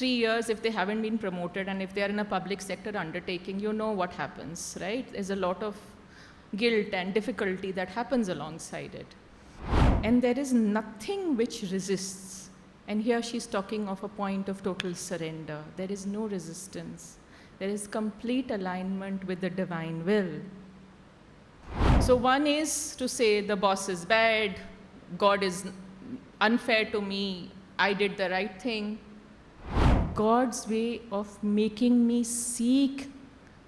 3 years, if they haven't been promoted and if they are in a public sector undertaking, you know what happens, right? There's a lot of guilt and difficulty that happens alongside it. And there is nothing which resists. And here she's talking of a point of total surrender. There is no resistance. There is complete alignment with the divine will. So one is to say the boss is bad, God is unfair to me, I did the right thing. God's way of making me seek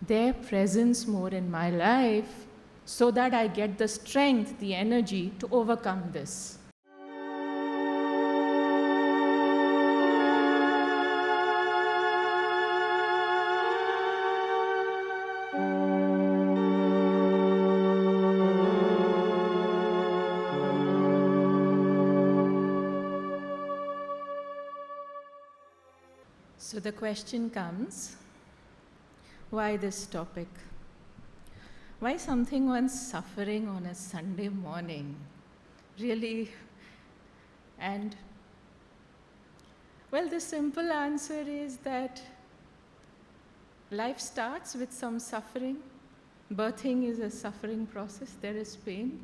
their presence more in my life so that I get the strength, the energy to overcome this. So the question comes, why this topic? Why something on suffering on a Sunday morning? Really? And, well, the simple answer is that life starts with some suffering. Birthing is a suffering process, there is pain.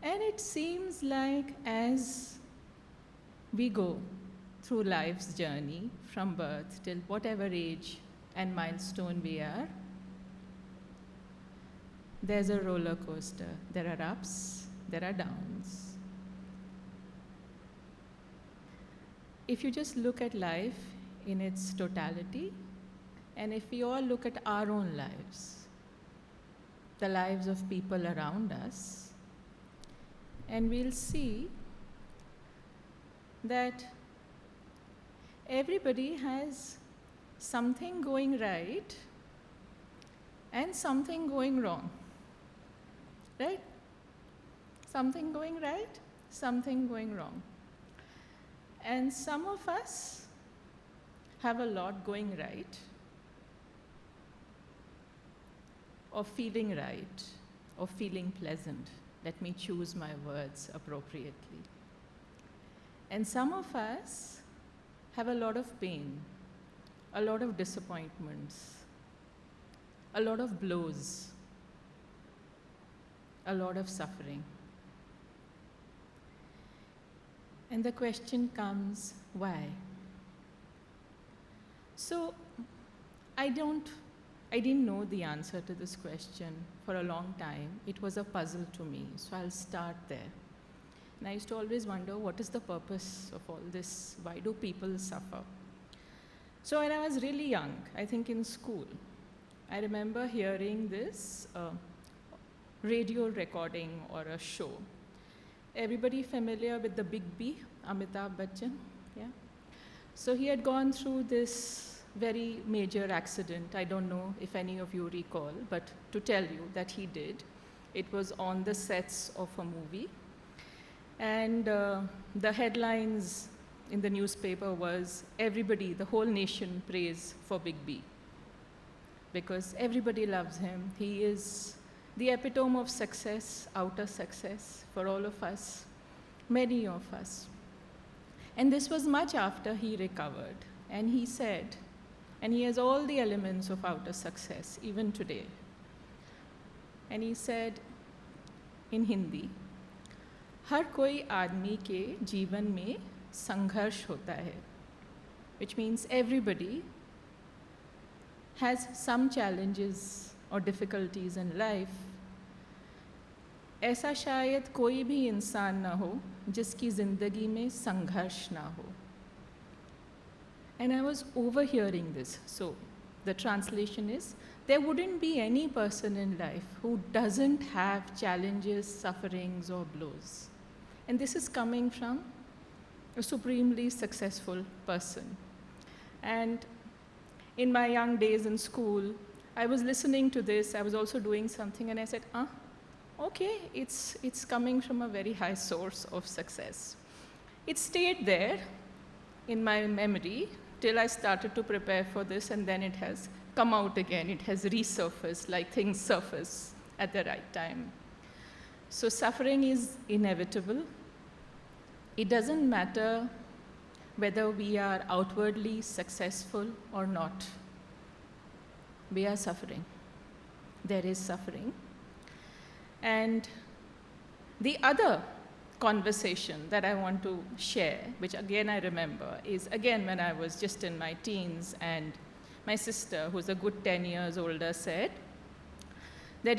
And it seems like as we go through life's journey from birth till whatever age and milestone we are, there's a roller coaster. There are ups, there are downs. If you just look at life in its totality, and if we all look at our own lives, the lives of people around us, and we'll see that everybody has something going right and something going wrong, right? Something going right, something going wrong. And some of us have a lot going right, or feeling right, or feeling pleasant. Let me choose my words appropriately. And some of us have a lot of pain, a lot of disappointments, a lot of blows, a lot of suffering. And the question comes, why? So I didn't know the answer to this question for a long time. It was a puzzle to me, so I'll start there. And I used to always wonder, what is the purpose of all this? Why do people suffer? So when I was really young, I think in school, I remember hearing this radio recording or a show. Everybody familiar with the Big B, Amitabh Bachchan? Yeah. So he had gone through this very major accident. I don't know if any of you recall, but to tell you that he did. It was on the sets of a movie. And the headlines in the newspaper was, everybody, the whole nation prays for Big B. Because everybody loves him. He is the epitome of success, outer success for all of us, many of us. And this was much after he recovered. And he said, and he has all the elements of outer success, even today. And he said in Hindi, हर कोई आदमी के जीवन में संघर्ष होता है, which means everybody has some challenges or difficulties in life. ऐसा शायद कोई भी इंसान ना हो जिसकी ज़िंदगी में संघर्ष ना हो. And I was overhearing this. So the translation is, there wouldn't be any person in life who doesn't have challenges, sufferings, or blows. And this is coming from a supremely successful person. And in my young days in school, I was listening to this. I was also doing something, and I said, okay, it's coming from a very high source of success. It stayed there in my memory till I started to prepare for this, and then it has come out again. It has resurfaced, like things surface at the right time. So suffering is inevitable. It doesn't matter whether we are outwardly successful or not, we are suffering. There is suffering. And the other conversation that I want to share, which again I remember, is again when I was just in my teens, and my sister, who's a good 10 years older, said that,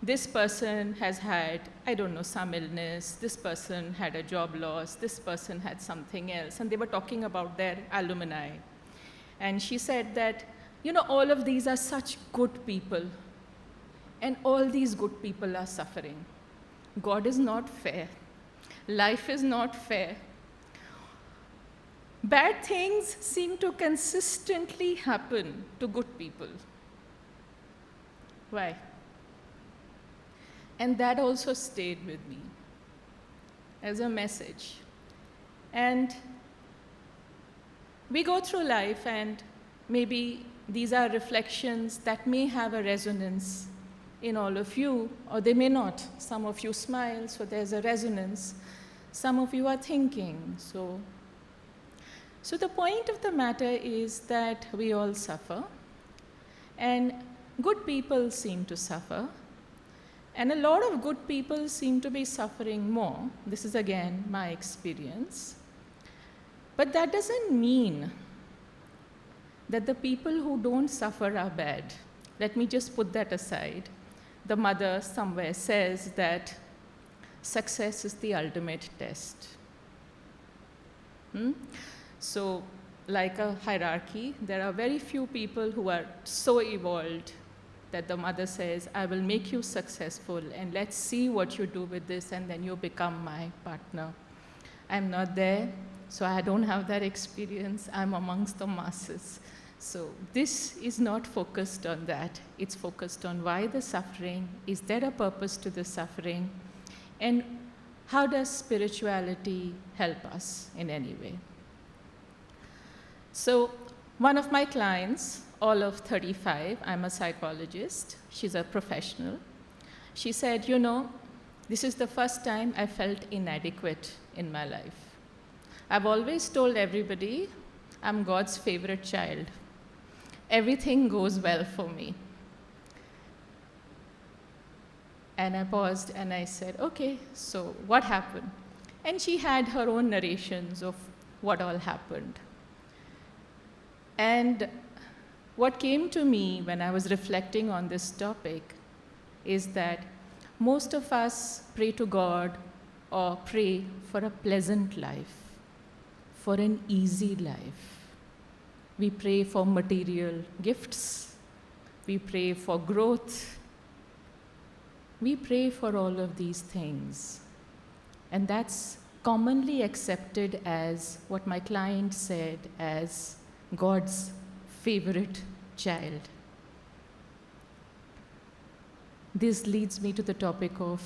this person has had, I don't know, some illness, this person had a job loss, this person had something else, and they were talking about their alumni. And she said that, all of these are such good people, and all these good people are suffering. God is not fair. Life is not fair. Bad things seem to consistently happen to good people. Why? And that also stayed with me as a message. And we go through life, and maybe these are reflections that may have a resonance in all of you, or they may not. Some of you smile, so there's a resonance. Some of you are thinking. So the point of the matter is that we all suffer, and good people seem to suffer, and a lot of good people seem to be suffering more. This is again my experience. But that doesn't mean that the people who don't suffer are bad. Let me just put that aside. The mother somewhere says that success is the ultimate test. So, like a hierarchy, there are very few people who are so evolved that the mother says, I will make you successful, and let's see what you do with this, and then you become my partner. I'm not there, so I don't have that experience. I'm amongst the masses. So this is not focused on that. It's focused on why the suffering, is there a purpose to the suffering, and how does spirituality help us in any way? So one of my clients, all of 35, I'm a psychologist, she's a professional. She said, this is the first time I felt inadequate in my life. I've always told everybody I'm God's favorite child. Everything goes well for me. And I paused and I said, okay, so what happened? And she had her own narrations of what all happened. And what came to me when I was reflecting on this topic is that most of us pray to God or pray for a pleasant life, for an easy life. We pray for material gifts. We pray for growth. We pray for all of these things. And that's commonly accepted as what my client said as God's favorite child. This leads me to the topic of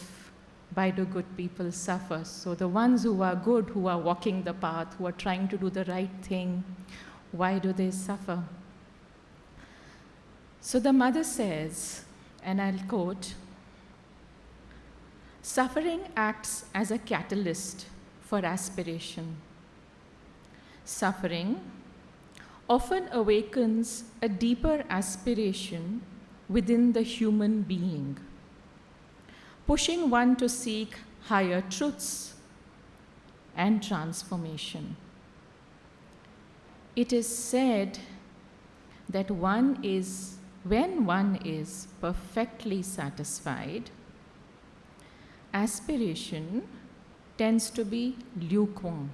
why do good people suffer? So the ones who are good, who are walking the path, who are trying to do the right thing, why do they suffer? So the mother says, and I'll quote, suffering acts as a catalyst for aspiration. Suffering often awakens a deeper aspiration within the human being, pushing one to seek higher truths and transformation. It is said that when one is perfectly satisfied, aspiration tends to be lukewarm,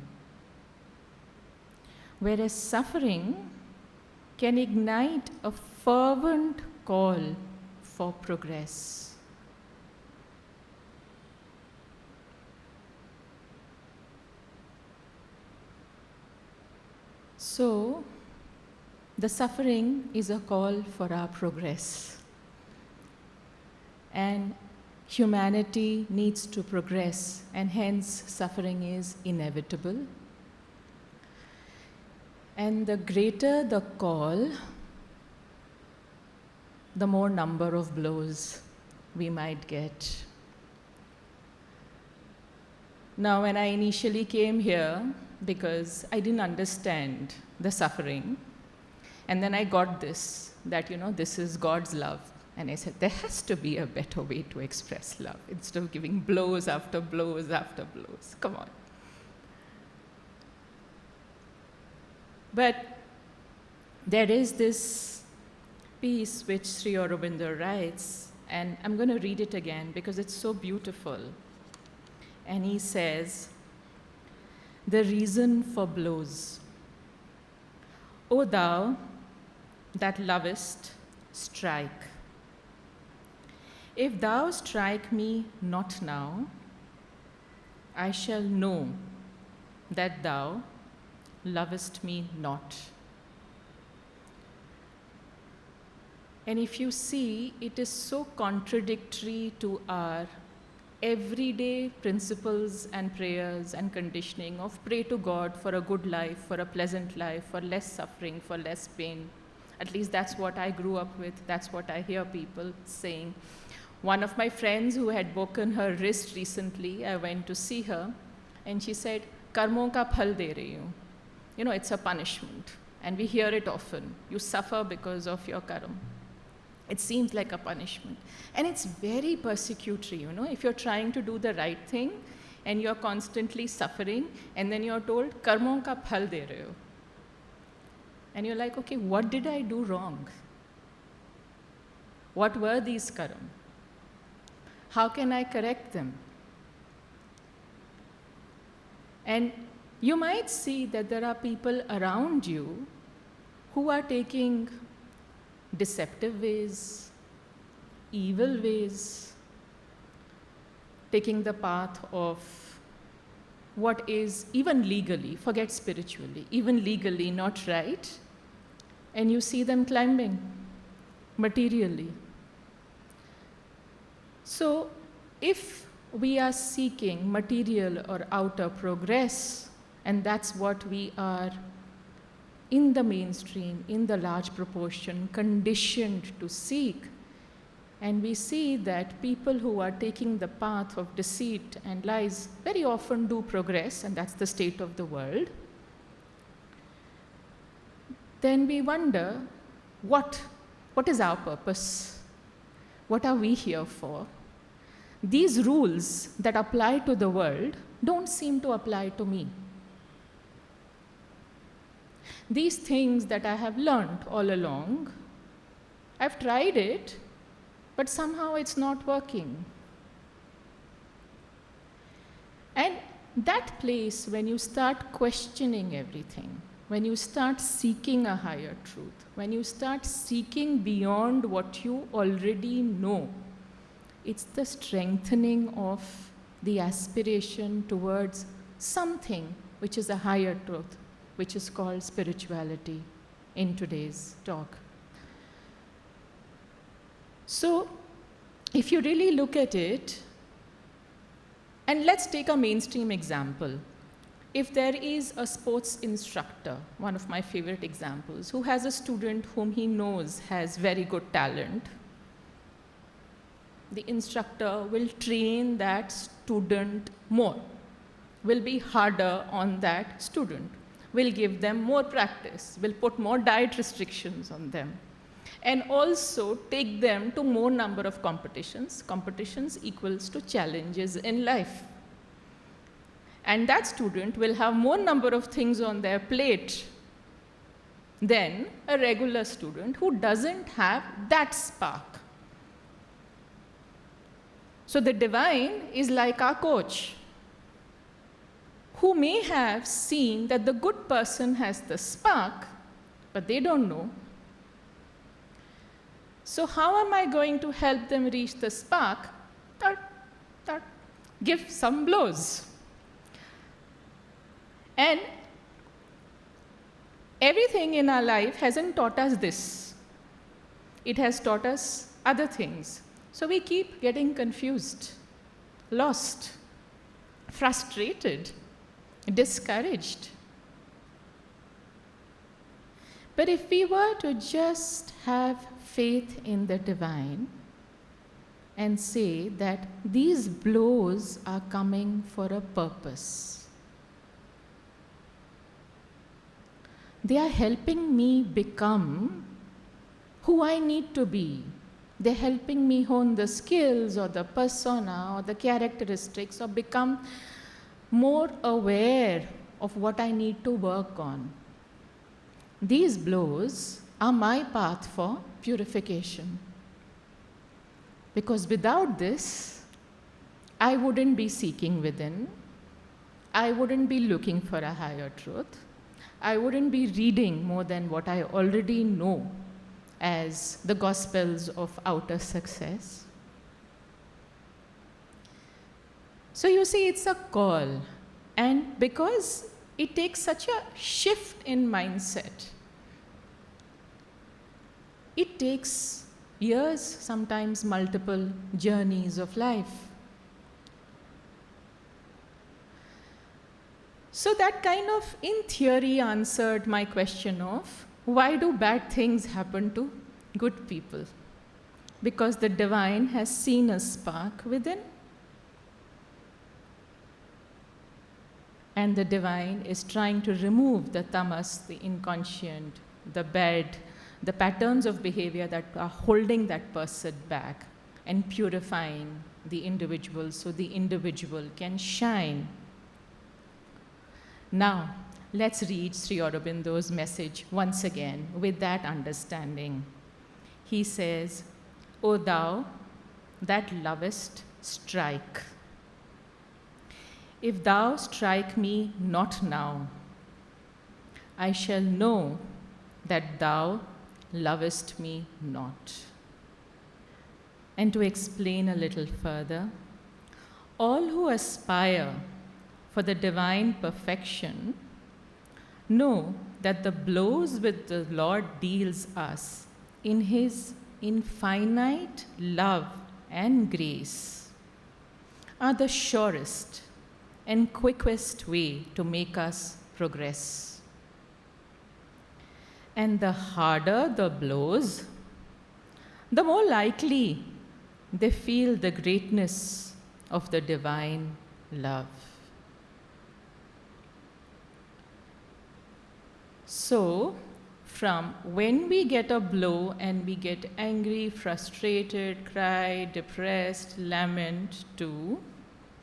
whereas suffering can ignite a fervent call for progress. So, the suffering is a call for our progress. And humanity needs to progress, and hence suffering is inevitable. And the greater the call, the more number of blows we might get. Now, when I initially came here, because I didn't understand the suffering, and then I got this, that, this is God's love. And I said, there has to be a better way to express love instead of giving blows after blows after blows. Come on. But there is this piece which Sri Aurobindo writes, and I'm going to read it again because it's so beautiful. And he says, the reason for blows. O thou that lovest, strike. If thou strike me not now, I shall know that thou lovest me not. And if you see, it is so contradictory to our everyday principles and prayers and conditioning of pray to God for a good life, for a pleasant life, for less suffering, for less pain. At least that's what I grew up with. That's what I hear people saying. One of my friends who had broken her wrist recently, I went to see her, and she said, "Karmon ka phal de rahi hu." It's a punishment. And we hear it often. You suffer because of your karma. It seems like a punishment. And it's very persecutory, if you're trying to do the right thing and you're constantly suffering, and then you're told, "Karmon ka phal de rahe ho." And you're like, okay, what did I do wrong? What were these karma? How can I correct them? And you might see that there are people around you who are taking deceptive ways, evil ways, taking the path of what is even legally, forget spiritually, even legally not right, and you see them climbing materially. So if we are seeking material or outer progress, and that's what we are in the mainstream, in the large proportion, conditioned to seek, and we see that people who are taking the path of deceit and lies very often do progress, and that's the state of the world, then we wonder, what is our purpose? What are we here for? These rules that apply to the world don't seem to apply to me. These things that I have learned all along, I've tried it, but somehow it's not working. And that place, when you start questioning everything, when you start seeking a higher truth, when you start seeking beyond what you already know, it's the strengthening of the aspiration towards something which is a higher truth, which is called spirituality in today's talk. So, if you really look at it, and let's take a mainstream example. If there is a sports instructor, one of my favorite examples, who has a student whom he knows has very good talent, the instructor will train that student more, will be harder on that student, will give them more practice, will put more diet restrictions on them, and also take them to more number of competitions. Competitions equals to challenges in life. And that student will have more number of things on their plate than a regular student who doesn't have that spark. So the divine is like our coach, who may have seen that the good person has the spark, but they don't know. So how am I going to help them reach the spark? Give some blows. And everything in our life hasn't taught us this. It has taught us other things. So we keep getting confused, lost, frustrated, discouraged. But if we were to just have faith in the divine and say that these blows are coming for a purpose. They are helping me become who I need to be. They're helping me hone the skills or the persona or the characteristics or become more aware of what I need to work on. These blows are my path for purification. Because without this, I wouldn't be seeking within. I wouldn't be looking for a higher truth. I wouldn't be reading more than what I already know as the Gospels of outer success. So you see, it's a call. And because it takes such a shift in mindset, it takes years, sometimes multiple journeys of life. So that kind of, in theory, answered my question of why do bad things happen to good people? Because the divine has seen a spark within, and the divine is trying to remove the tamas, the inconscient, the bad, the patterns of behavior that are holding that person back and purifying the individual so the individual can shine. Now, let's read Sri Aurobindo's message once again with that understanding. He says, "O thou that lovest, strike. If thou strike me not now, I shall know that thou lovest me not." And to explain a little further, all who aspire for the divine perfection know that the blows which the Lord deals us in His infinite love and grace are the surest and quickest way to make us progress. And the harder the blows, the more likely they feel the greatness of the divine love. So, from when we get a blow and we get angry, frustrated, cry, depressed, lament, to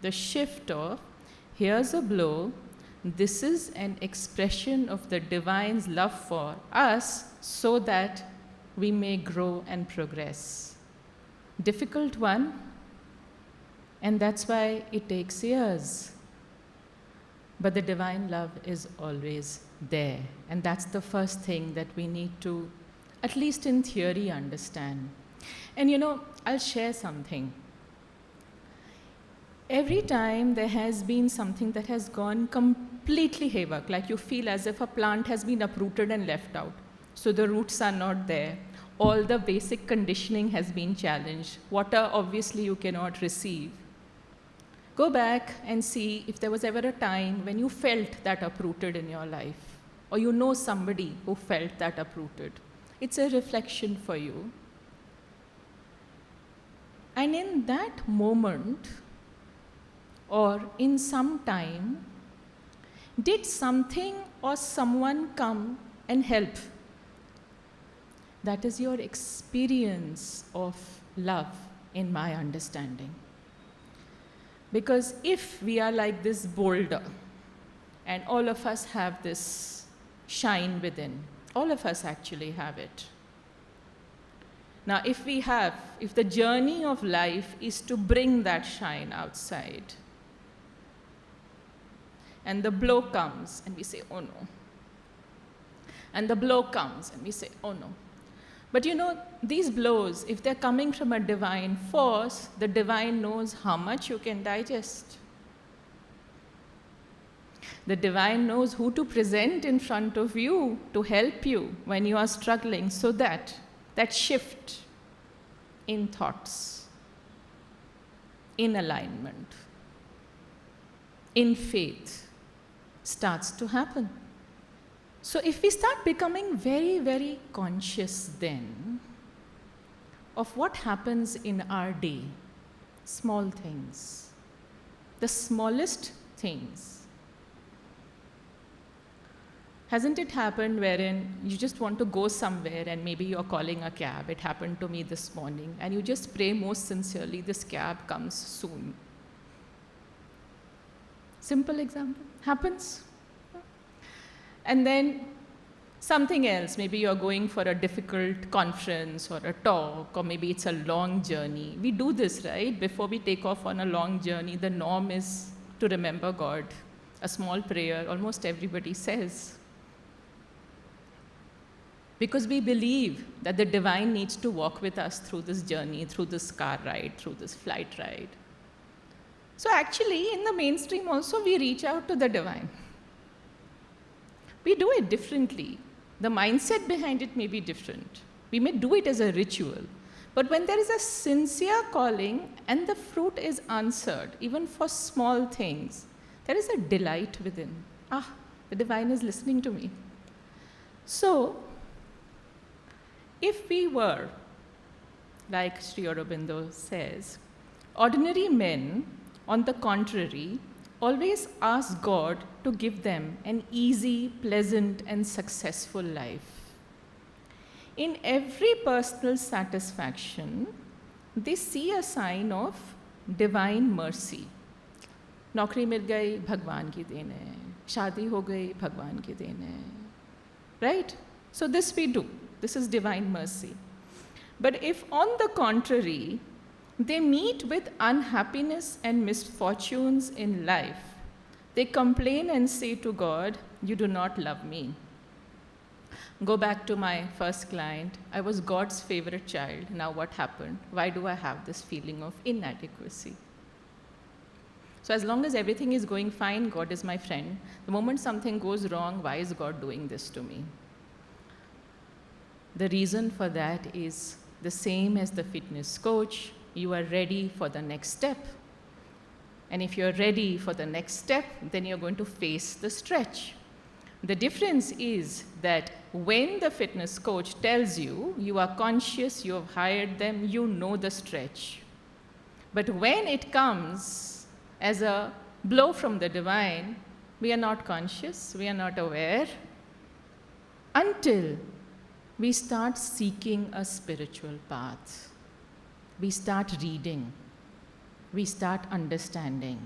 the shift of, here's a blow, this is an expression of the divine's love for us so that we may grow and progress. Difficult one, and that's why it takes years. But the divine love is always there. And that's the first thing that we need to, at least in theory, understand. And I'll share something. Every time there has been something that has gone completely haywire, like you feel as if a plant has been uprooted and left out. So the roots are not there. All the basic conditioning has been challenged. Water, obviously, you cannot receive. Go back and see if there was ever a time when you felt that uprooted in your life, or you know somebody who felt that uprooted. It's a reflection for you. And in that moment, or in some time, did something or someone come and help? That is your experience of love, in my understanding. Because if we are like this boulder, and all of us have this shine within, all of us actually have it. Now, if the journey of life is to bring that shine outside, and the blow comes, and we say, oh no. And the blow comes, and we say, oh no. But these blows, if they're coming from a divine force, the divine knows how much you can digest. The divine knows who to present in front of you to help you when you are struggling, so that shift in thoughts, in alignment, in faith starts to happen. So if we start becoming very, very conscious then of what happens in our day, Small things. The smallest things. Hasn't it happened wherein you just want to go somewhere and maybe you're calling a cab? It happened to me this morning. And you just pray most sincerely, this cab comes soon. Simple example. Happens. And then something else. Maybe you're going for a difficult conference or a talk, or maybe it's a long journey. We do this, right? Before we take off on a long journey, the norm is to remember God. A small prayer, almost everybody says. Because we believe that the divine needs to walk with us through this journey, through this car ride, through this flight ride. So actually, in the mainstream also, we reach out to the divine. We do it differently. The mindset behind it may be different. We may do it as a ritual. But when there is a sincere calling and the fruit is answered, even for small things, there is a delight within. The divine is listening to me. So, if we were, like Sri Aurobindo says, ordinary men, on the contrary, always ask God to give them an easy, pleasant, and successful life. In every personal satisfaction, they see a sign of divine mercy. नौकरी मिल गई, भगवान की then है. शादी हो गई, भगवान की देन है. Right? So this we do. This is divine mercy. But if on the contrary, they meet with unhappiness and misfortunes in life, they complain and say to God, "You do not love me." Go back to my first client. I was God's favorite child. Now what happened? Why do I have this feeling of inadequacy? So as long as everything is going fine, God is my friend. The moment something goes wrong, why is God doing this to me? The reason for that is the same as the fitness coach. You are ready for the next step. And if you're ready for the next step, then you're going to face the stretch. The difference is that when the fitness coach tells you, you are conscious, you have hired them, you know the stretch. But when it comes as a blow from the divine, we are not conscious, we are not aware, until we start seeking a spiritual path. We start reading. We start understanding.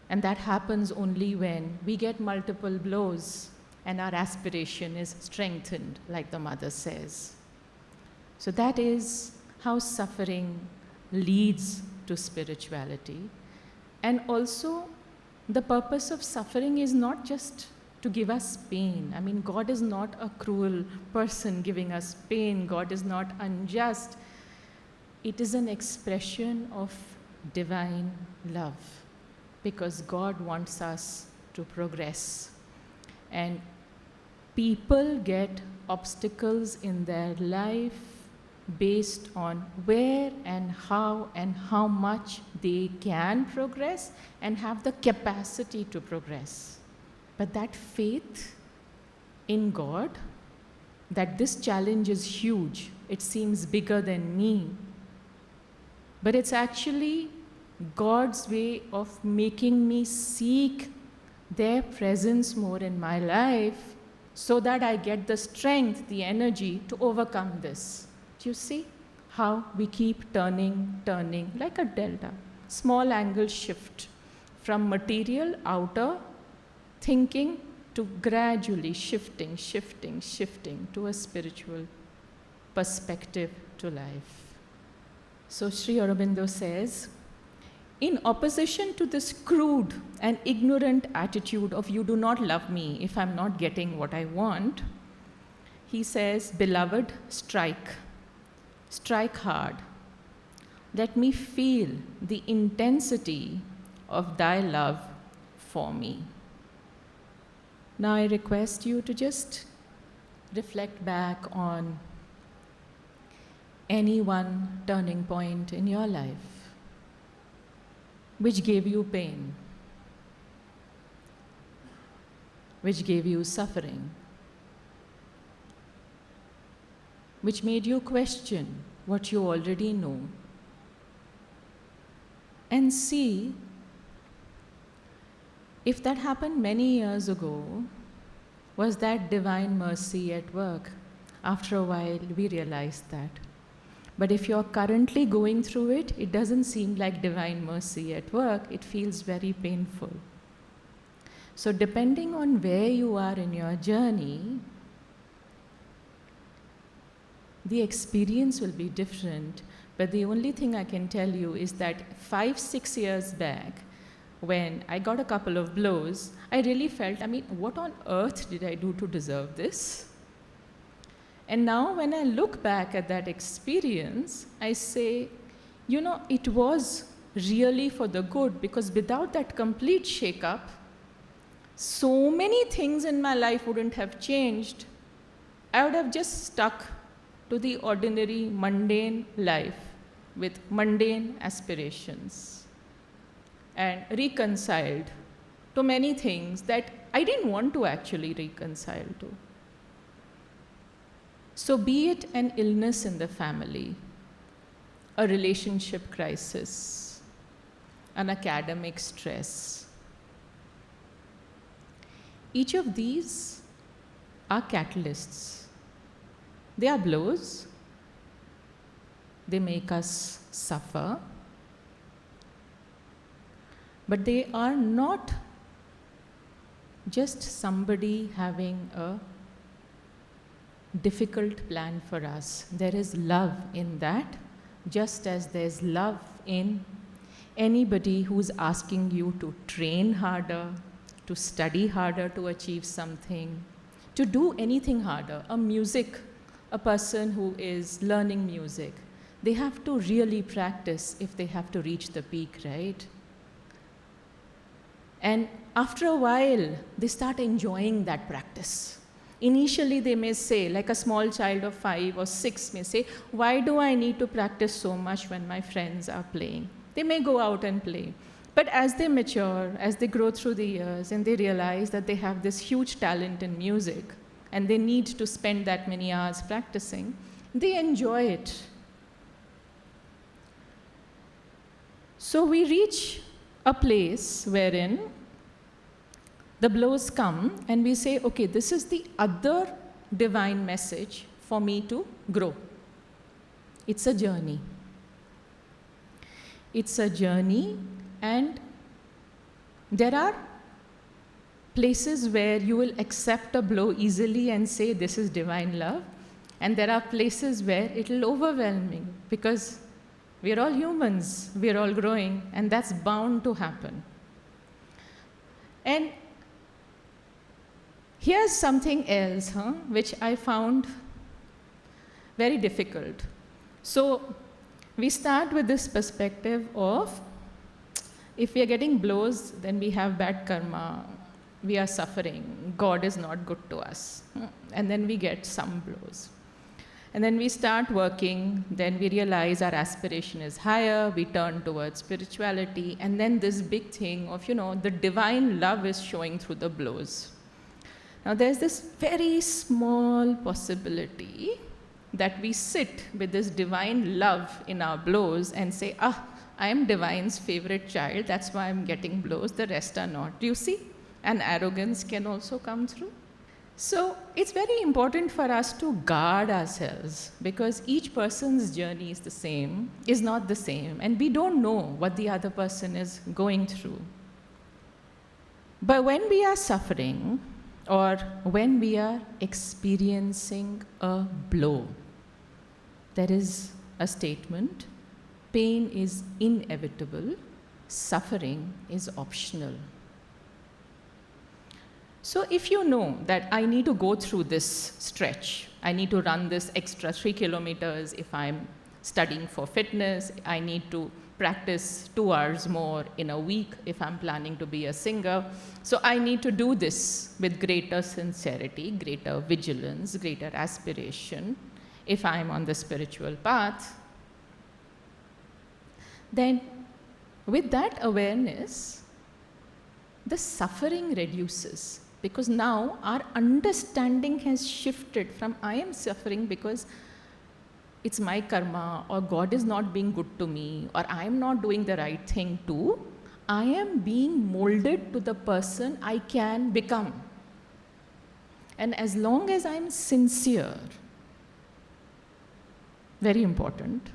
And that happens only when we get multiple blows and our aspiration is strengthened, like the mother says. So that is how suffering leads to spirituality. And also, the purpose of suffering is not just to give us pain. I mean, God is not a cruel person giving us pain. God is not unjust. It is an expression of divine love, because God wants us to progress. And people get obstacles in their life based on where and how much they can progress and have the capacity to progress. But that faith in God, that this challenge is huge, it seems bigger than me, but it's actually God's way of making me seek their presence more in my life so that I get the strength, the energy to overcome this. Do you see how we keep turning like a delta, small angle shift from material outer thinking to gradually shifting to a spiritual perspective to life. So Sri Aurobindo says, in opposition to this crude and ignorant attitude of "you do not love me if I'm not getting what I want," he says, "Beloved, strike hard. Let me feel the intensity of thy love for me." Now I request you to just reflect back on any one turning point in your life which gave you pain, which gave you suffering, which made you question what you already know. and see if that happened many years ago, was that divine mercy at work? After a while, we realized that. But if you're currently going through it, it doesn't seem like divine mercy at work, it feels very painful. So depending on where you are in your journey, the experience will be different. But the only thing I can tell you is that 5-6 years back, when I got a couple of blows, I really felt, what on earth did I do to deserve this? And now when I look back at that experience, I say, it was really for the good, because without that complete shake-up, so many things in my life wouldn't have changed. I would have just stuck to the ordinary, mundane life with mundane aspirations and reconciled to many things that I didn't want to actually reconcile to. So be it an illness in the family, a relationship crisis, an academic stress, each of these are catalysts. They are blows. They make us suffer. But they are not just somebody having a difficult plan for us. There is love in that, just as there's love in anybody who's asking you to train harder, to study harder to achieve something, to do anything harder. A person who is learning music, they have to really practice if they have to reach the peak, right? And after a while, they start enjoying that practice. Initially, they may say, like a small child of 5 or 6 may say, why do I need to practice so much when my friends are playing? They may go out and play. But as they mature, as they grow through the years, and they realize that they have this huge talent in music, and they need to spend that many hours practicing, they enjoy it. So we reach a place wherein the blows come and we say, okay, this is the other divine message for me to grow. It's a journey. It's a journey, and there are places where you will accept a blow easily and say, this is divine love. And there are places where it will overwhelm me, because we're all humans, we're all growing, and that's bound to happen. And here's something else, which I found very difficult. So we start with this perspective of, if we are getting blows, then we have bad karma, we are suffering, God is not good to us. And then we get some blows. And then we start working, then we realize our aspiration is higher, we turn towards spirituality, and then this big thing of, the divine love is showing through the blows. Now there's this very small possibility that we sit with this divine love in our blows and say, I am divine's favorite child, that's why I'm getting blows, the rest are not. Do you see? And arrogance can also come through. So it's very important for us to guard ourselves, because each person's journey is not the same, and we don't know what the other person is going through. But when we are suffering, or when we are experiencing a blow, there is a statement, pain is inevitable, suffering is optional. So if you know that I need to go through this stretch, I need to run this extra 3 kilometers if I'm studying for fitness, I need to practice 2 hours more in a week if I'm planning to be a singer. So I need to do this with greater sincerity, greater vigilance, greater aspiration if I'm on the spiritual path. Then with that awareness, the suffering reduces, because now our understanding has shifted from I am suffering because it's my karma, or God is not being good to me, or I'm not doing the right thing too. I am being molded to the person I can become. And as long as I'm sincere, very important,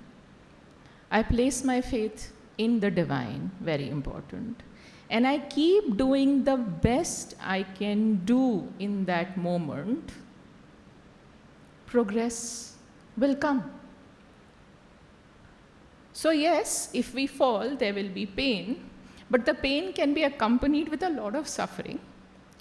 I place my faith in the divine, very important, and I keep doing the best I can do in that moment, progress will come. So yes, if we fall, there will be pain, but the pain can be accompanied with a lot of suffering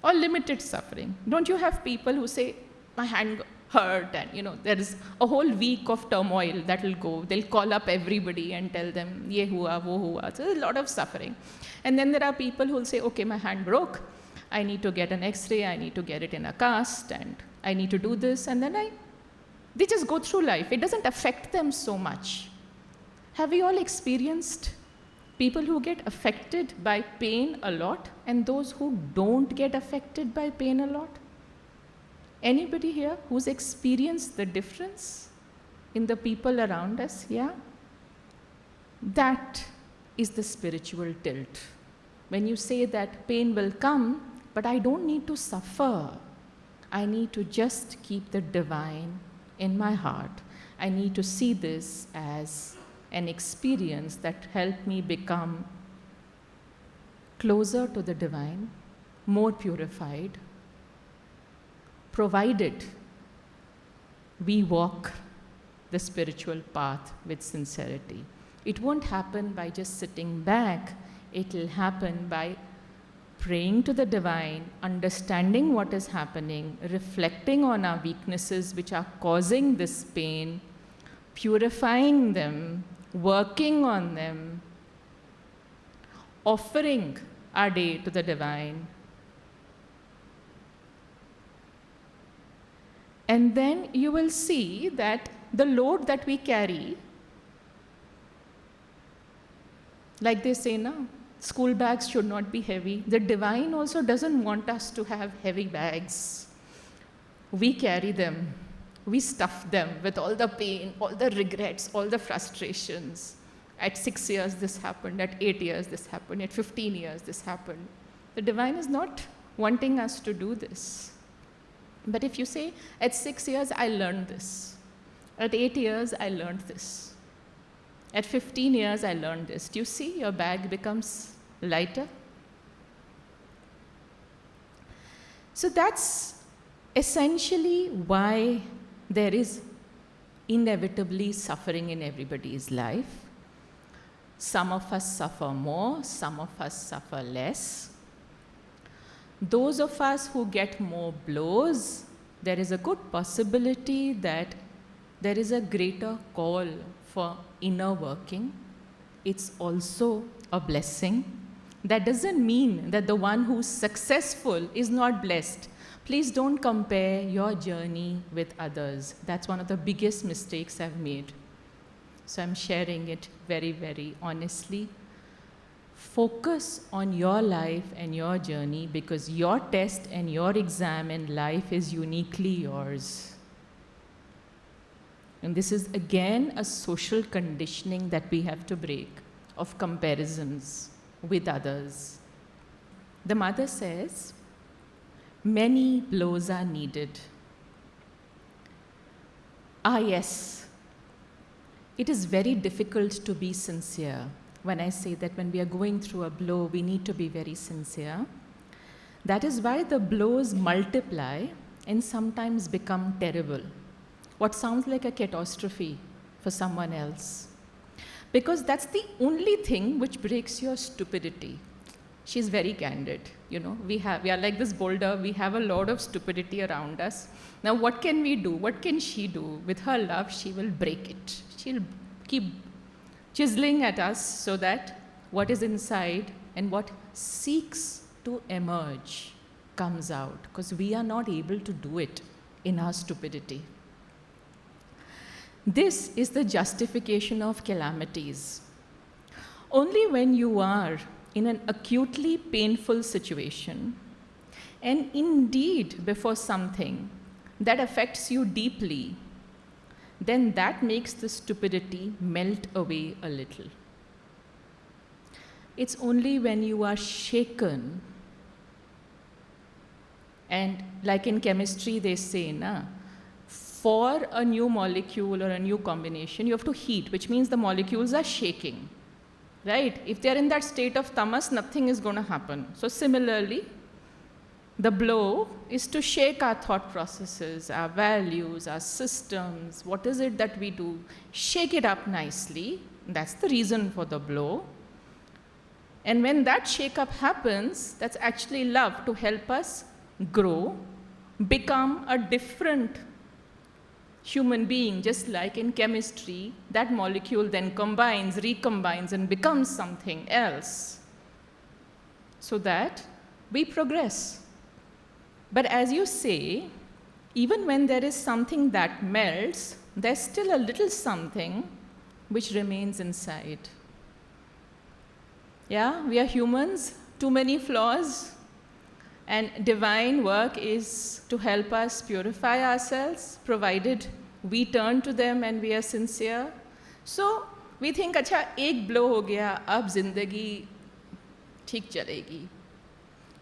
or limited suffering. Don't you have people who say, my hand hurt, and there is a whole week of turmoil that will go. They'll call up everybody and tell them, ye hua, wo hua. So there's a lot of suffering. And then there are people who will say, okay, my hand broke. I need to get an X-ray, I need to get it in a cast, and I need to do this. And then they just go through life. It doesn't affect them so much. Have we all experienced people who get affected by pain a lot and those who don't get affected by pain a lot? Anybody here who's experienced the difference in the people around us? Yeah? That is the spiritual tilt. When you say that pain will come, but I don't need to suffer. I need to just keep the divine in my heart. I need to see this as an experience that helped me become closer to the divine, more purified, provided we walk the spiritual path with sincerity. It won't happen by just sitting back. It will happen by praying to the divine, understanding what is happening, reflecting on our weaknesses which are causing this pain, purifying them, working on them, offering our day to the divine. And then you will see that the load that we carry, like they say now, school bags should not be heavy. The divine also doesn't want us to have heavy bags. We carry them. We stuff them with all the pain, all the regrets, all the frustrations. At 6 years, this happened. At 8 years, this happened. At 15 years, this happened. The divine is not wanting us to do this. But if you say, at 6 years, I learned this. At 8 years, I learned this. At 15 years, I learned this. Do you see your bag becomes lighter? So that's essentially why there is inevitably suffering in everybody's life. Some of us suffer more, some of us suffer less. Those of us who get more blows, there is a good possibility that there is a greater call for inner working. It's also a blessing. That doesn't mean that the one who's successful is not blessed. Please don't compare your journey with others. That's one of the biggest mistakes I've made. So I'm sharing it very, very honestly. Focus on your life and your journey, because your test and your exam in life is uniquely yours. And this is again a social conditioning that we have to break, of comparisons with others. The mother says, many blows are needed. Yes, it is very difficult to be sincere. When I say that when we are going through a blow, we need to be very sincere. That is why the blows multiply and sometimes become terrible. What sounds like a catastrophe for someone else. Because that's the only thing which breaks your stupidity. She's very candid, We are like this boulder, we have a lot of stupidity around us. Now what can we do? What can she do? With her love, she will break it. She'll keep chiseling at us so that what is inside and what seeks to emerge comes out, because we are not able to do it in our stupidity. This is the justification of calamities. Only when you are in an acutely painful situation, and indeed before something that affects you deeply, then that makes the stupidity melt away a little. It's only when you are shaken, and like in chemistry they say, for a new molecule or a new combination, you have to heat, which means the molecules are shaking, right? If they're in that state of tamas, nothing is going to happen. So similarly, the blow is to shake our thought processes, our values, our systems. What is it that we do? Shake it up nicely. That's the reason for the blow. And when that shake-up happens, that's actually love to help us grow, become a different human being. Just like in chemistry, that molecule then combines, recombines, and becomes something else, so that we progress. But as you say, even when there is something that melts, there's still a little something which remains inside. Yeah, we are humans, too many flaws, and divine work is to help us purify ourselves, provided we turn to them and we are sincere. So we think, अच्छा एक blow हो गया, अब जिंदगी ठीक चलेगी.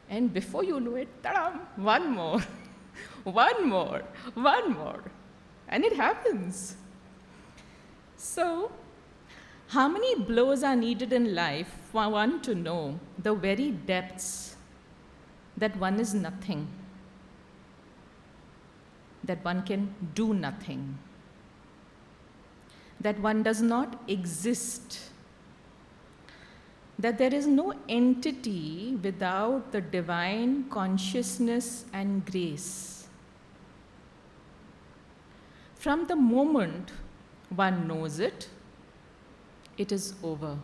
And before you know it, ta-dam, one more, one more, one more. And it happens. So, how many blows are needed in life for one to know the very depths that one is nothing, that one can do nothing, that one does not exist, that there is no entity without the divine consciousness and grace. From the moment one knows it, it is over.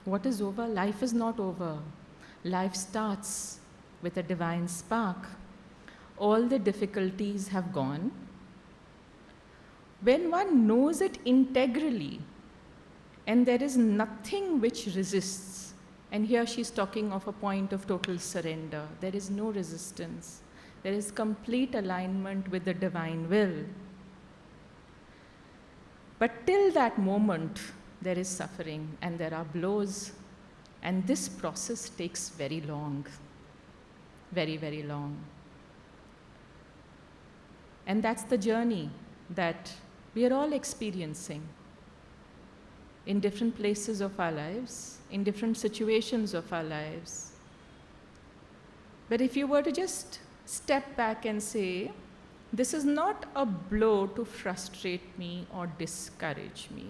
What is over? Life is not over. Life starts with a divine spark. All the difficulties have gone. When one knows it integrally, and there is nothing which resists, and here she's talking of a point of total surrender. There is no resistance. There is complete alignment with the divine will. But till that moment, there is suffering and there are blows, and this process takes very long, very, very long. And that's the journey that we are all experiencing in different places of our lives, in different situations of our lives. But if you were to just step back and say, this is not a blow to frustrate me or discourage me.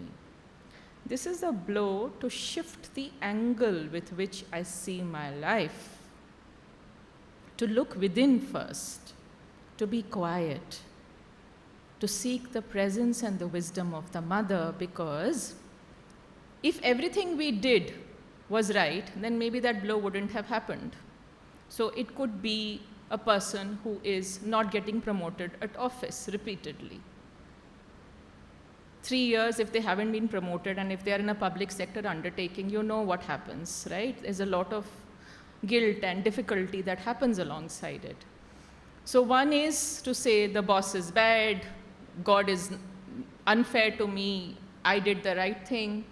This is a blow to shift the angle with which I see my life, to look within first, to be quiet, to seek the presence and the wisdom of the mother, because if everything we did was right, then maybe that blow wouldn't have happened. So it could be a person who is not getting promoted at office repeatedly. 3 years if they haven't been promoted, and if they are in a public sector undertaking, you know what happens, right? There's a lot of guilt and difficulty that happens alongside it. So one is to say the boss is bad, God is unfair to me, I did the right thing.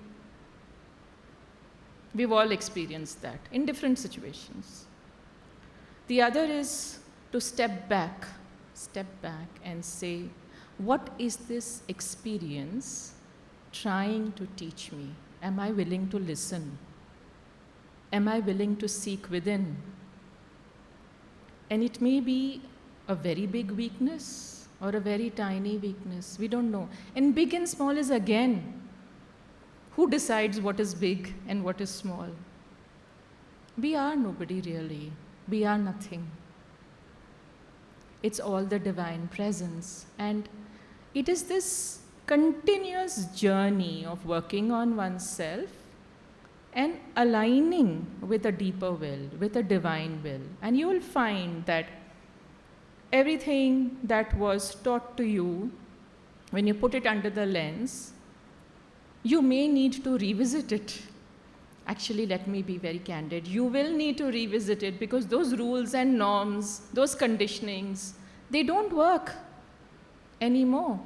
We've all experienced that in different situations. The other is to step back and say, what is this experience trying to teach me? Am I willing to listen? Am I willing to seek within? And it may be a very big weakness or a very tiny weakness. We don't know. And big and small is again, who decides what is big and what is small? We are nobody really. We are nothing. It's all the divine presence. And it is this continuous journey of working on oneself and aligning with a deeper will, with a divine will. And you will find that everything that was taught to you, when you put it under the lens, you may need to revisit it. Actually, let me be very candid. You will need to revisit it, because those rules and norms, those conditionings, they don't work anymore.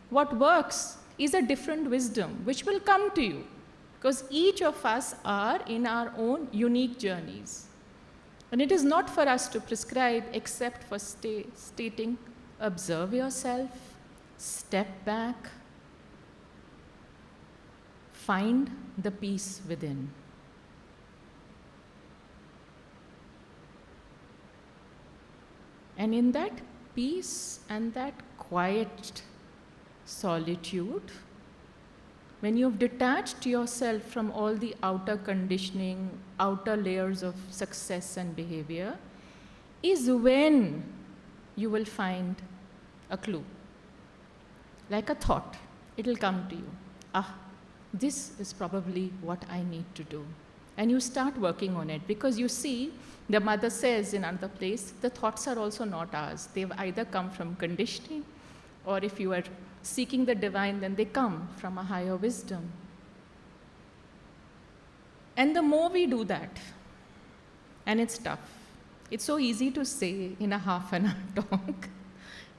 What works is a different wisdom which will come to you, because each of us are in our own unique journeys. And it is not for us to prescribe except for stating, observe yourself, step back, find the peace within. And in that peace and that quiet solitude, when you've detached yourself from all the outer conditioning, outer layers of success and behavior, is when you will find a clue. Like a thought, it'll come to you. This is probably what I need to do. And you start working on it, because you see, the mother says in another place, the thoughts are also not ours. They've either come from conditioning, or if you are seeking the divine, then they come from a higher wisdom. And the more we do that, and it's tough. It's so easy to say in a half an hour talk,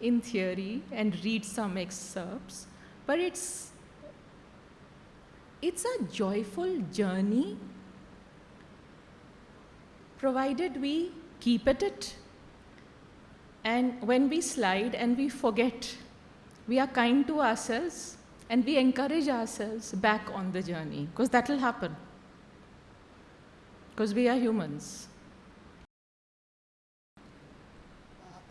in theory, and read some excerpts, but it's a joyful journey, provided we keep at it. And when we slide and we forget, we are kind to ourselves and we encourage ourselves back on the journey, because that will happen, because we are humans.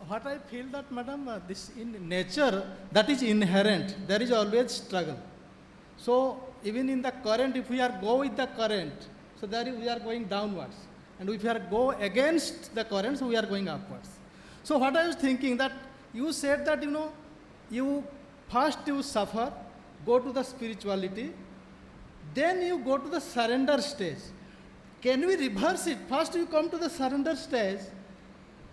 What I feel that, madam, this in nature, that is inherent. There is always struggle. So even in the current, if we are go with the current, so there we are going downwards. And if we are go against the current, so we are going upwards. So what I was thinking, that you said that, you first you suffer, go to the spirituality, then you go to the surrender stage. Can we reverse it? First you come to the surrender stage.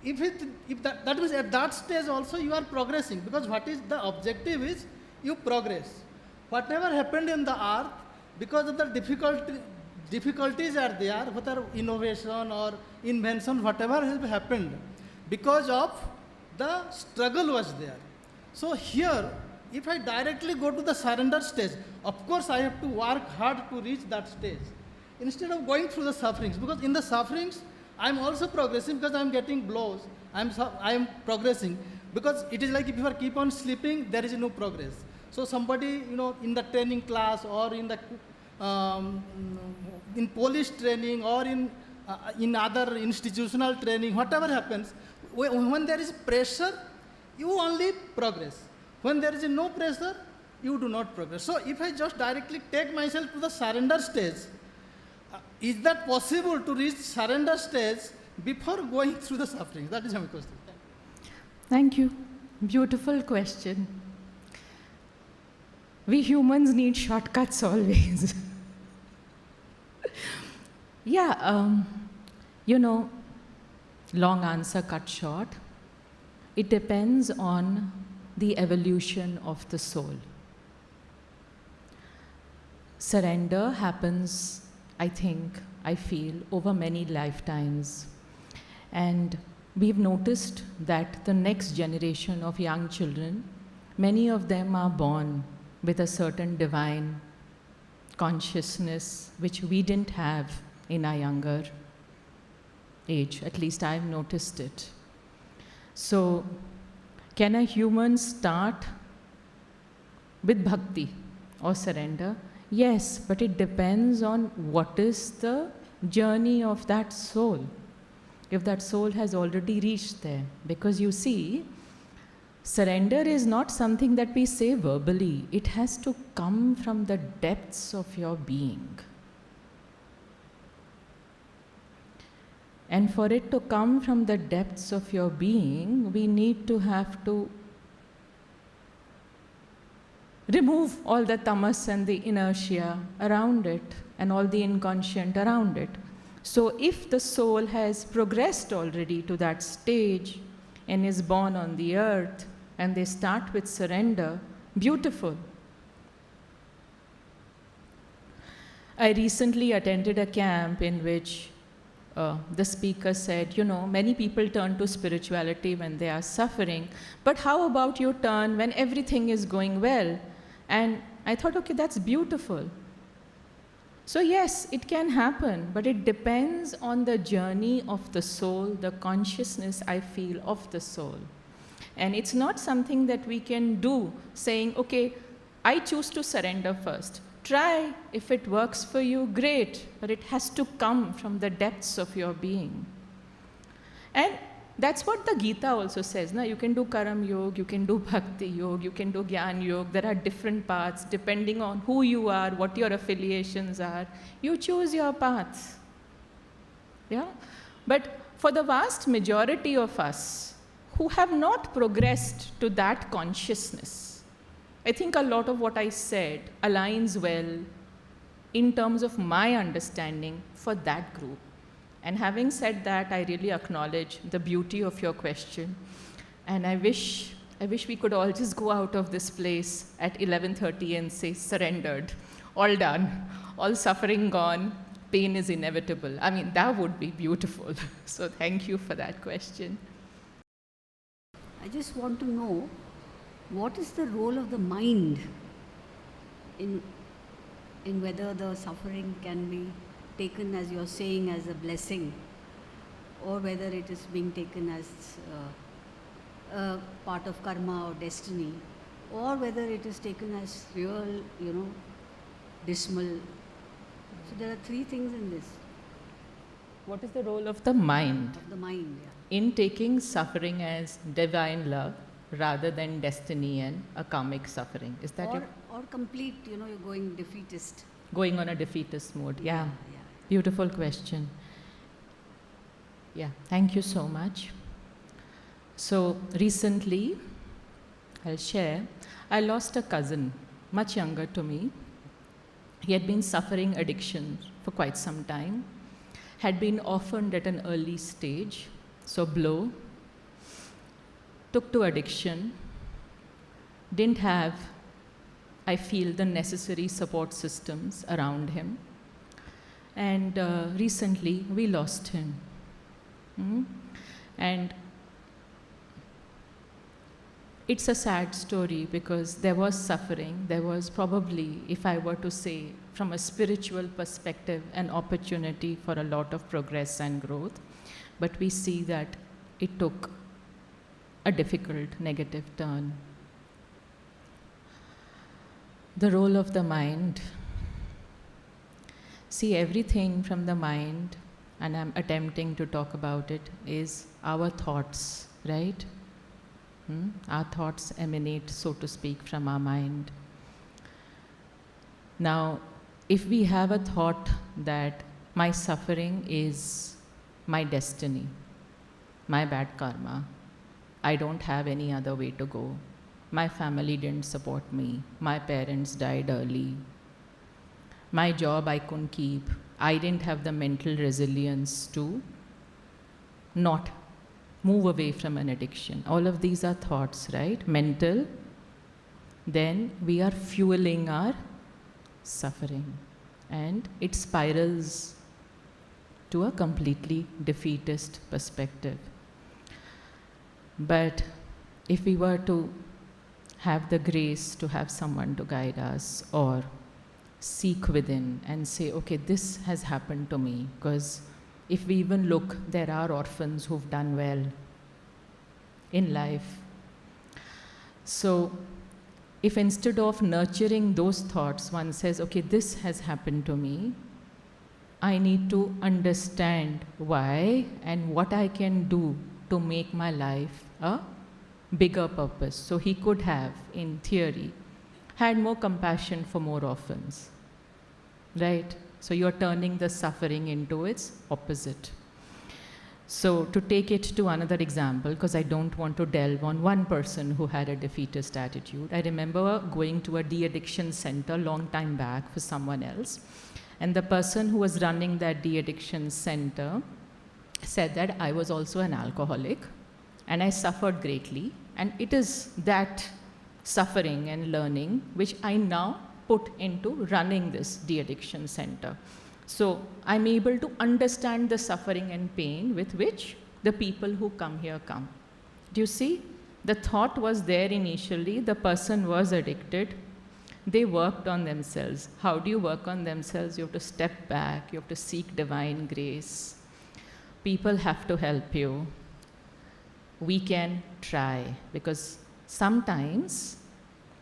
If that means at that stage also you are progressing, because what is the objective is you progress. Whatever happened in the earth, because of the difficulties are there, whether innovation or invention, whatever has happened, because of the struggle was there. So here, if I directly go to the surrender stage, of course I have to work hard to reach that stage, instead of going through the sufferings, because in the sufferings, I am also progressing, because I am getting blows, I am progressing, because it is like if you are keep on sleeping, there is no progress. So somebody, in the training class or in the in police training or in other institutional training, whatever happens, when there is pressure, you only progress. When there is no pressure, you do not progress. So if I just directly take myself to the surrender stage, is that possible to reach surrender stage before going through the suffering? That is my question. Thank you. Beautiful question. We humans need shortcuts always. Long answer cut short. It depends on the evolution of the soul. Surrender happens, I feel, over many lifetimes. And we've noticed that the next generation of young children, many of them are born with a certain divine consciousness which we didn't have in our younger age. At least I've noticed it. So, can a human start with bhakti or surrender? Yes, but it depends on what is the journey of that soul, if that soul has already reached there. Because you see, surrender is not something that we say verbally. It has to come from the depths of your being. And for it to come from the depths of your being, we need to have to remove all the tamas and the inertia around it and all the inconscient around it. So if the soul has progressed already to that stage and is born on the earth, and they start with surrender, beautiful. I recently attended a camp in which the speaker said, many people turn to spirituality when they are suffering, but how about you turn when everything is going well? And I thought, okay, that's beautiful. So yes, it can happen, but it depends on the journey of the soul, the consciousness I feel of the soul. And it's not something that we can do saying, okay, I choose to surrender first. Try, if it works for you, great, but it has to come from the depths of your being. And that's what the Gita also says. You can do Karam Yoga, you can do Bhakti Yoga, you can do Gyan Yoga. There are different paths depending on who you are, what your affiliations are. You choose your path. Yeah? But for the vast majority of us who have not progressed to that consciousness, I think a lot of what I said aligns well in terms of my understanding for that group. And having said that, I really acknowledge the beauty of your question. And I wish we could all just go out of this place at 11:30 and say, surrendered, all done, all suffering gone, pain is inevitable. I mean, that would be beautiful. So thank you for that question. I just want to know, what is the role of the mind in whether the suffering can be taken, as you're saying, as a blessing, or whether it is being taken as a part of karma or destiny, or whether it is taken as real, dismal. So there are three things in this. What is the role of the mind? Of the mind, yeah. In taking suffering as divine love rather than destiny and a karmic suffering. Is that it? Or complete, you're going defeatist. Going on a defeatist mode, yeah. Yeah. Beautiful question. Yeah, thank you so much. So recently, I'll share, I lost a cousin, much younger to me. He had been suffering addiction for quite some time, had been orphaned at an early stage, so blow, took to addiction, didn't have, I feel, the necessary support systems around him. And recently, we lost him. And it's a sad story because there was suffering. There was probably, if I were to say, from a spiritual perspective, an opportunity for a lot of progress and growth. But we see that it took a difficult negative turn. The role of the mind. See, everything from the mind, and I'm attempting to talk about it, is our thoughts, right? Our thoughts emanate, so to speak, from our mind. Now, if we have a thought that my suffering is my destiny, my bad karma, I don't have any other way to go, my family didn't support me, my parents died early, my job I couldn't keep, I didn't have the mental resilience to not move away from an addiction. All of these are thoughts, right? Mental. Then we are fueling our suffering. And it spirals to a completely defeatist perspective. But if we were to have the grace to have someone to guide us, or seek within and say, okay, this has happened to me, because if we even look, there are orphans who've done well in life. So if instead of nurturing those thoughts, one says, okay, this has happened to me, I need to understand why and what I can do to make my life a bigger purpose. So he could have, in theory, had more compassion for more orphans, right? So you're turning the suffering into its opposite. So to take it to another example, because I don't want to delve on one person who had a defeatist attitude, I remember going to a de-addiction center long time back for someone else, and the person who was running that de-addiction center said that I was also an alcoholic, and I suffered greatly, and it is that suffering and learning which I now put into running this de-addiction center. So I'm able to understand the suffering and pain with which the people who come here come. Do you see? The thought was there initially, the person was addicted, they worked on themselves. How do you work on themselves? You have to step back, you have to seek divine grace. People have to help you. We can try, because sometimes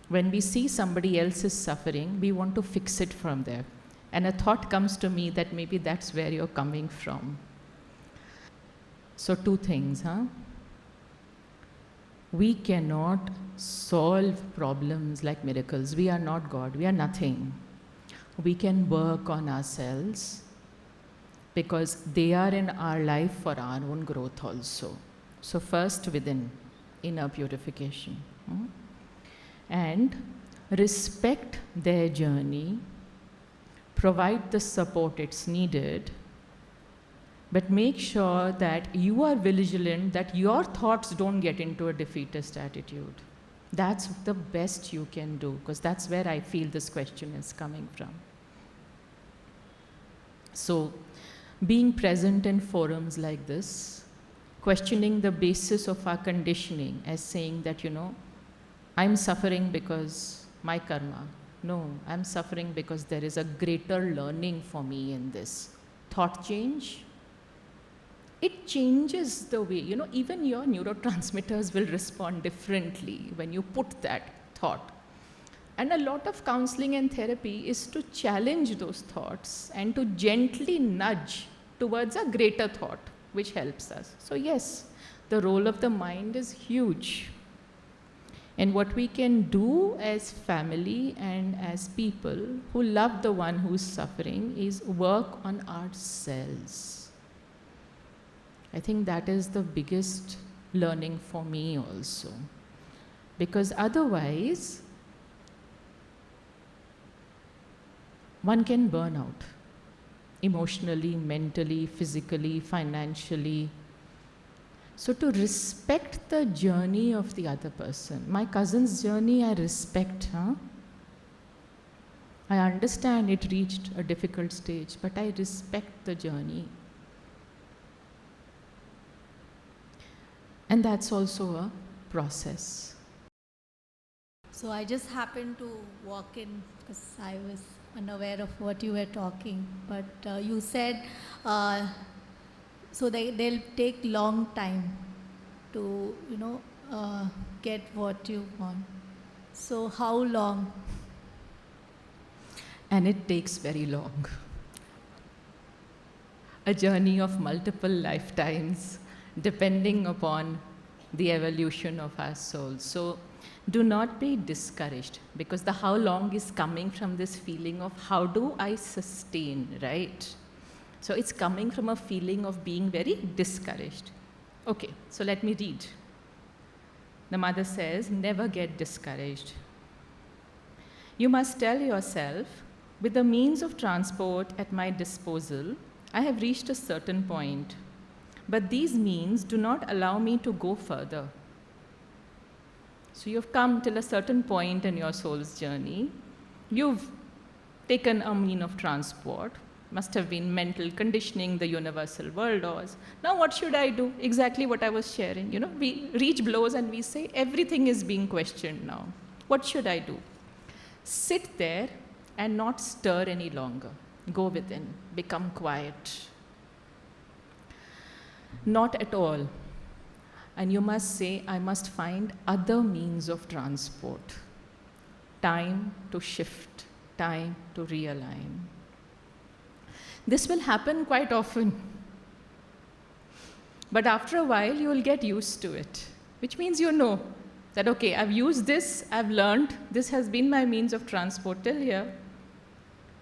when we see somebody else is suffering, we want to fix it from there. And a thought comes to me that maybe that's where you're coming from. So two things, We cannot solve problems like miracles. We are not God. We are nothing. We can work on ourselves because they are in our life for our own growth also. So first within, inner purification. And respect their journey, provide the support it's needed, but make sure that you are vigilant, that your thoughts don't get into a defeatist attitude. That's the best you can do, because that's where I feel this question is coming from. So, being present in forums like this, questioning the basis of our conditioning as saying that, I'm suffering because my karma. No, I'm suffering because there is a greater learning for me in this. Thought change, it changes the way, even your neurotransmitters will respond differently when you put that thought. And a lot of counseling and therapy is to challenge those thoughts and to gently nudge towards a greater thought, which helps us. So yes, the role of the mind is huge. And what we can do as family and as people who love the one who's suffering is work on ourselves. I think that is the biggest learning for me also. Because otherwise, one can burn out emotionally, mentally, physically, financially. So to respect the journey of the other person. My cousin's journey I respect. I understand it reached a difficult stage, but I respect the journey. And that's also a process. So I just happened to walk in because I was unaware of what you were talking. But you said, so they'll take long time to, get what you want. So how long? And it takes very long. A journey of multiple lifetimes, depending upon the evolution of our souls. So do not be discouraged, because the how long is coming from this feeling of how do I sustain, right? So it's coming from a feeling of being very discouraged. Okay, so let me read. The mother says, never get discouraged. You must tell yourself, with the means of transport at my disposal, I have reached a certain point. But these means do not allow me to go further. So you've come till a certain point in your soul's journey. You've taken a mean of transport. Must have been mental conditioning, the universal world laws. Now what should I do? Exactly what I was sharing. We reach blows and we say, everything is being questioned now. What should I do? Sit there and not stir any longer. Go within, become quiet. Not at all. And you must say, I must find other means of transport. Time to shift, time to realign. This will happen quite often. But after a while, you will get used to it, which means you know that, okay, I've used this, I've learned, this has been my means of transport till here.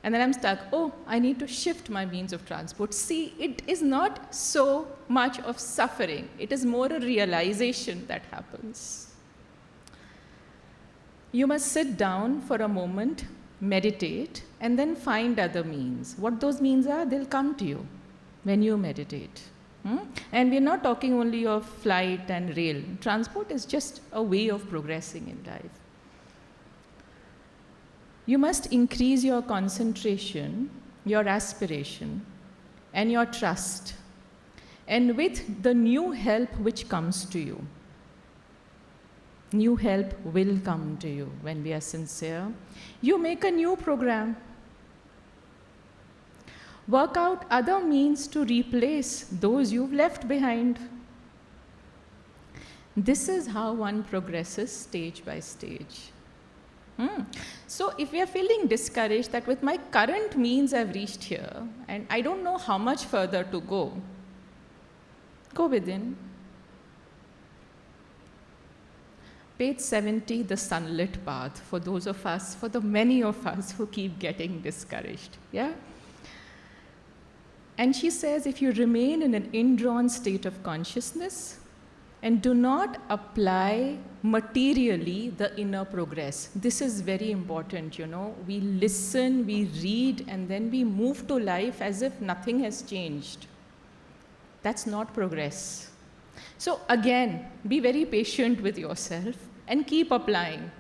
And then I'm stuck. Oh, I need to shift my means of transport. See, it is not so much of suffering. It is more a realization that happens. You must sit down for a moment, meditate, and then find other means. What those means are, they'll come to you when you meditate. And we're not talking only of flight and rail. Transport is just a way of progressing in life. You must increase your concentration your aspiration, and your trust, and with the new help which comes to you. New help will come to you when we are sincere. You make a new program. Work out other means to replace those you've left behind. This is how one progresses stage by stage. So if we are feeling discouraged that with my current means I've reached here and I don't know how much further to go within. Page 70, the sunlit path, for those of us, for the many of us who keep getting discouraged. Yeah? And she says, if you remain in an indrawn state of consciousness and do not apply materially the inner progress. This is very important, We listen, we read, and then we move to life as if nothing has changed. That's not progress. So again, be very patient with yourself and keep applying.